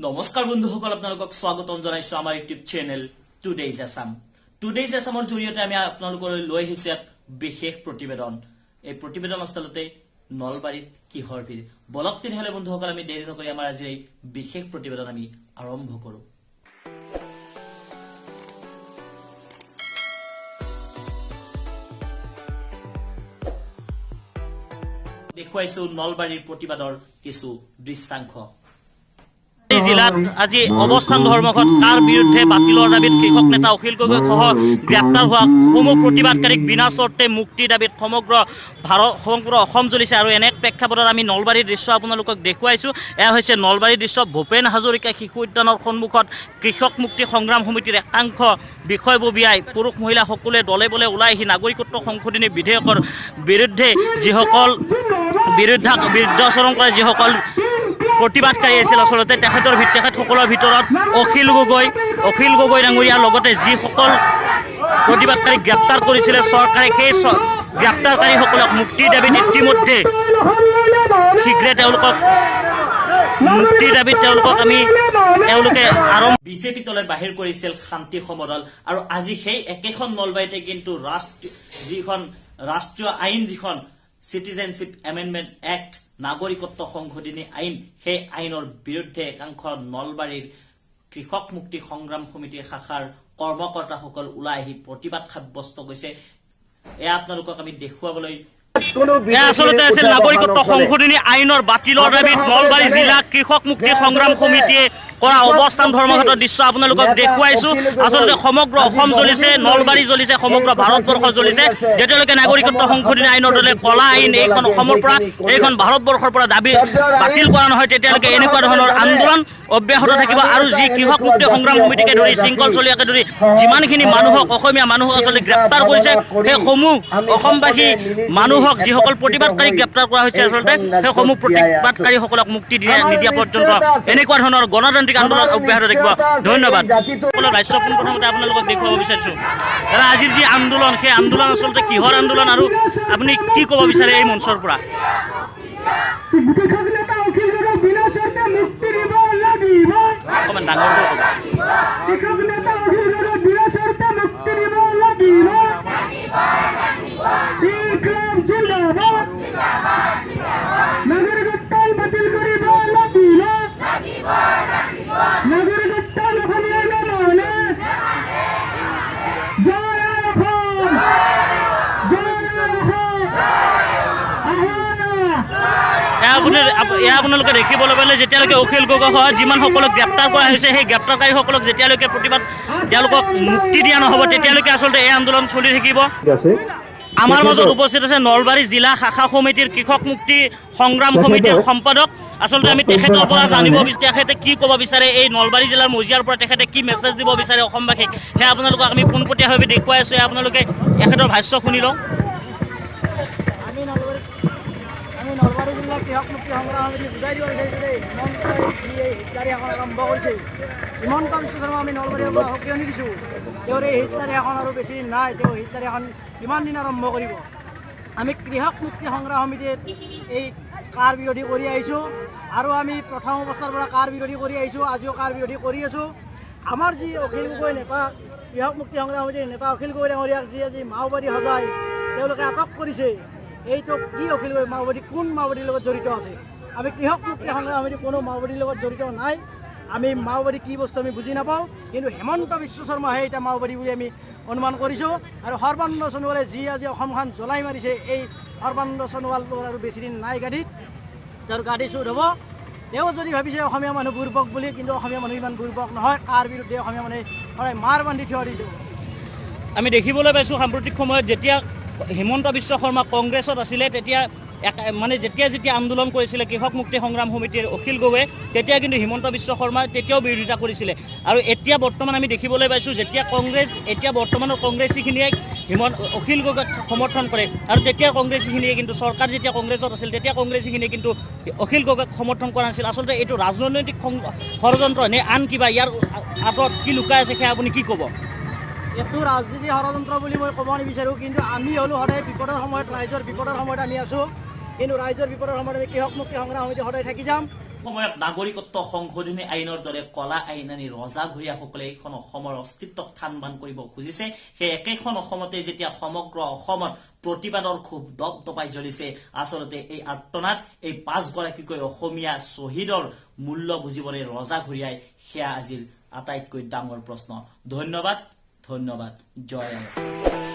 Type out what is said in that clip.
নমস্কাৰ বন্ধুসকল, আপোনালোকক স্বাগতম জনাইছো আমাৰ YouTube channel today's Assam. Today's আছামৰ জৰিয়তে আমি আপোনালোকলৈ লৈ আহিছো এক বিশেষ প্ৰতিবেদন। এই প্ৰতিবেদন আচলতে নলবাৰীত কিহৰ ভিৰ। বলক তেনেহলে বন্ধুসকল, আমি দেৰি নকৰি আমাৰ আজি এই বিশেষ প্ৰতিবেদন আমি আৰম্ভ কৰো। দেখুৱাইছো নলবাৰীৰ প্ৰতিবাদৰ কিছু দৃশ্যাংশ। জিলাত আজি অৱস্থান ধৰ্মঘট কাৰ বিৰুদ্ধে বাতিলৰ দাবীত কৃষক নেতা অখিল গগৈ সহ গ্ৰেপ্তাৰ হোৱা সমূহ প্ৰতিবাদকাৰীক বিনা চৰ্তে মুক্তিৰ দাবীত সমগ্ৰ অসম জ্বলিছে। আৰু এনে প্ৰেক্ষাপটত আমি নলবাৰীৰ দৃশ্য আপোনালোকক দেখুৱাইছো। এয়া হৈছে নলবাৰীৰ দৃশ্য। ভূপেন হাজৰিকা শিশু উদ্যানৰ সন্মুখত কৃষক মুক্তি সংগ্ৰাম সমিতিৰ একাংশ বিষয়ববীয়াই পুৰুষ মহিলা সকলোৱে দলে বলে ওলাই আহি নাগৰিকত্ব সংশোধনী বিধেয়কৰ বিৰুদ্ধে যিসকল বিৰুদ্ধাচৰণ কৰে, যিসকল প্ৰতিবাদকাৰী আছিল, আচলতে তেখেতসকলৰ ভিতৰত অখিল গগৈ ডাঙৰীয়াৰ লগতে যিসকল প্ৰতিবাদকাৰীক গ্ৰেপ্তাৰ কৰিছিলে চৰকাৰে, সেই গ্ৰেপ্তাৰকাৰীসকলক মুক্তিৰ দাবীত ইতিমধ্যে শীঘ্ৰে তেওঁলোকক মুক্তিৰ দাবীত তেওঁলোকে বিজেপি দলে বাহিৰ কৰিছিল শান্তি সমদল। আৰু আজি সেই একেখন নলবাৰীতে কিন্তু ৰাষ্ট্ৰীয় আইন যিখন চিটিজেনশ্বিপ এমেণ্ডমেণ্ট এক্ট, নাগৰিকত্ব সংশোধনী আইন, সেই আইনৰ বিৰুদ্ধে একাংশ নলবাৰীৰ কৃষক মুক্তি সংগ্ৰাম সমিতিৰ শাখাৰ কৰ্মকৰ্তাসকল ওলাই আহি প্ৰতিবাদ সাব্যস্ত কৰিছে। এয়া আপোনালোকক আমি দেখুৱাবলৈ আচলতে আছিল নাগৰিকত্ব সংশোধনী আইনৰ বাতিলৰ দাবীত নলবাৰী জিলা কৃষক মুক্তি সংগ্ৰাম সমিতিয়ে কৰা অৱস্থান ধৰ্মঘটৰ দৃশ্য আপোনালোকক দেখুৱাইছো। আচলতে সমগ্ৰ অসম জ্বলিছে, নলবাৰী জ্বলিছে, সমগ্ৰ ভাৰতবৰ্ষ জ্বলিছে। যেতিয়ালৈকে নাগৰিকত্ব সংশোধনী আইনৰ দৰে কলা আইন এইখন অসমৰ পৰা, এইখন ভাৰতবৰ্ষৰ পৰা দাবী বাতিল কৰা নহয়, তেতিয়ালৈকে এনেকুৱা ধৰণৰ আন্দোলন অব্যাহত থাকিব। আৰু যি কৃষক মুক্তি সংগ্ৰাম সমিতিকে ধৰি শৃংখল চলিয়াকে ধৰি যিমানখিনি মানুহক, অসমীয়া মানুহক আচলতে গ্ৰেপ্তাৰ কৰিছে, সেইসমূহ অসমবাসী মানুহক, যিসকল প্ৰতিবাদকাৰীক গ্ৰেপ্তাৰ কৰা হৈছে, আচলতে সেইসমূহ প্ৰতিবাদকাৰীসকলক মুক্তি নিদিয়া পৰ্যন্ত এনেকুৱা ধৰণৰ গণতান্ত্ৰিক আন্দোলন অব্যাহত থাকিব। ধন্যবাদ। ৰাজ্য পোনপ্ৰথমতে আপোনালোকক দেখুৱাব বিচাৰিছো দাদা, আজিৰ যি আন্দোলন, সেই আন্দোলন আচলতে কিহৰ আন্দোলন আৰু আপুনি কি ক'ব বিচাৰে এই মঞ্চৰ পৰা? অকণমান ডাঙৰ আপোনালোকে দেখিবলৈ পালে, যেতিয়ালৈকে অখিল গগৈ সহ যিমানসকলক গ্ৰেপ্তাৰ কৰা হৈছে, সেই গ্ৰেপ্তাৰকাৰীসকলক যেতিয়ালৈকে তেওঁলোকক মুক্তি দিয়া নহ'ব, তেতিয়ালৈকে আচলতে এই আন্দোলন চলি থাকিব। আমাৰ মাজত উপস্থিত আছে নলবাৰী জিলা শাখা সমিতিৰ কৃষক মুক্তি সংগ্ৰাম সমিতিৰ সম্পাদক। আচলতে আমি তেখেতৰ পৰা জানিব বিচাৰো তেখেতে কি ক'ব বিচাৰে, এই নলবাৰী জিলাৰ মজিয়াৰ পৰা তেখেতে কি মেছেজ দিব বিচাৰে অসমবাসীক, সেয়া আপোনালোকক আমি পোনপটীয়াভাৱে দেখুৱাই আছো। আপোনালোকে এখেতৰ ভাষ্য শুনি লওক। নলবাৰী জিলাৰ কৃষক মুক্তি সংগ্ৰাম সমিতি বুজাই দিব বিচাৰিছোঁ দেই। হিটলাৰী এখন আৰম্ভ কৰিছে, হিমন্ত বিশ্ব শৰ্মা আমি নলবাৰীৰ পৰা সক্ৰিয় দিছোঁ। তেওঁৰ এই হিটলাৰী এখন আৰু বেছি দিন নাই, তেওঁ হিটলাৰী এখন কিমান দিন আৰম্ভ কৰিব। আমি কৃষক মুক্তি সংগ্ৰাম সমিতিত এই কাৰ বিৰোধী কৰি আহিছোঁ, আৰু আমি প্ৰথম অৱস্থাৰ পৰা কাৰ বিৰোধী কৰি আহিছোঁ, আজিও কাৰ বিৰোধী কৰি আছোঁ। আমাৰ যি অখিল গগৈ নেতা, কৃষক মুক্তি সংগ্ৰাম সমিতিৰ নেতা অখিল গগৈ ডাঙৰীয়াক যি আজি মাওবাদী সজাই তেওঁলোকে আটক কৰিছে, এইটো কি অখিল গগৈ মাওবাদী, কোন মাওবাদীৰ লগত জড়িত আছে? আমি কৃষক মুক্তি সংগ্ৰাম সমিতি কোনো মাওবাদীৰ লগত জড়িত নাই। আমি মাওবাদী কি বস্তু আমি বুজি নাপাওঁ, কিন্তু হেমন্ত বিশ্ব শৰ্মাহে এতিয়া মাওবাদী বুলি আমি অনুমান কৰিছোঁ। আৰু সৰ্বানন্দ সোণোৱালে যি আজি অসমখন জ্বলাই মাৰিছে, এই সৰ্বানন্দ সোণোৱালটোৰ আৰু বেছি দিন নাই গাড়ীত, তেওঁৰ গাড়ী চুৰ হ'ব। তেওঁ যদি ভাবিছে অসমীয়া মানুহ বুৰ্বক বুলি, কিন্তু অসমীয়া মানুহ ইমান বুৰ্বক নহয়। কাৰ বিৰুদ্ধে অসমীয়া মানুহে সদায় মাৰ বান্ধি থিয় দিছোঁ। আমি দেখিবলৈ পাইছোঁ সাম্প্ৰতিক সময়ত যেতিয়া হিমন্ত বিশ্ব শৰ্মা কংগ্ৰেছত আছিলে, তেতিয়া যেতিয়া আন্দোলন কৰিছিলে কৃষক মুক্তি সংগ্ৰাম সমিতিৰ অখিল গগৈয়ে, তেতিয়া কিন্তু হিমন্ত বিশ্ব শৰ্মাই তেতিয়াও বিৰোধিতা কৰিছিলে। আৰু এতিয়া বৰ্তমান আমি দেখিবলৈ পাইছোঁ, এতিয়া বৰ্তমানৰ কংগ্ৰেছীখিনিয়ে অখিল গগৈক সমৰ্থন কৰে, আৰু তেতিয়া কংগ্ৰেছীখিনিয়ে কিন্তু চৰকাৰ যেতিয়া কংগ্ৰেছত আছিল, তেতিয়া কংগ্ৰেছীখিনিয়ে কিন্তু অখিল গগৈক সমৰ্থন কৰা নাছিল। আচলতে এইটো ৰাজনৈতিক ষড়যন্ত্ৰ নে আন কিবা, ইয়াৰ আঁতৰত কি লুকাই আছে সেয়া আপুনি কি ক'ব? এইটো ৰাজনীতি ষড়যন্ত্ৰ বুলি মই ক'ব নিবিচাৰোঁ, কিন্তু আমি হ'লোঁ সদায় বিপদৰ সময়ত, ৰাইজৰ বিপদৰ সময়ত আমি আছোঁ। কিন্তু ৰাইজৰ বিপদৰ সময়ত আমি কৃষক মুক্তি সংগ্ৰাম সমিতি সদায় থাকি যাম। সময়ত নাগৰিকত্ব সংশোধনী আইনৰ দৰে কলা আইন আনি ৰজাঘৰীয়াসকলে এইখন অসমৰ অস্তিত্বক থান বান কৰিব খুজিছে সেই একেখন অসমতে যেতিয়া সমগ্ৰ অসমত প্ৰতিবাদৰ খুব দপদপাই জ্বলিছে আচলতে এই আৰ্তনাদ এই 5 গৰাকীকৈ অসমীয়া শ্বহীদৰ মূল্য বুজিবলৈ ৰজাঘৰীয়াই সেয়া আজিৰ আটাইতকৈ ডাঙৰ প্ৰশ্ন। ধন্যবাদ, জয় আই।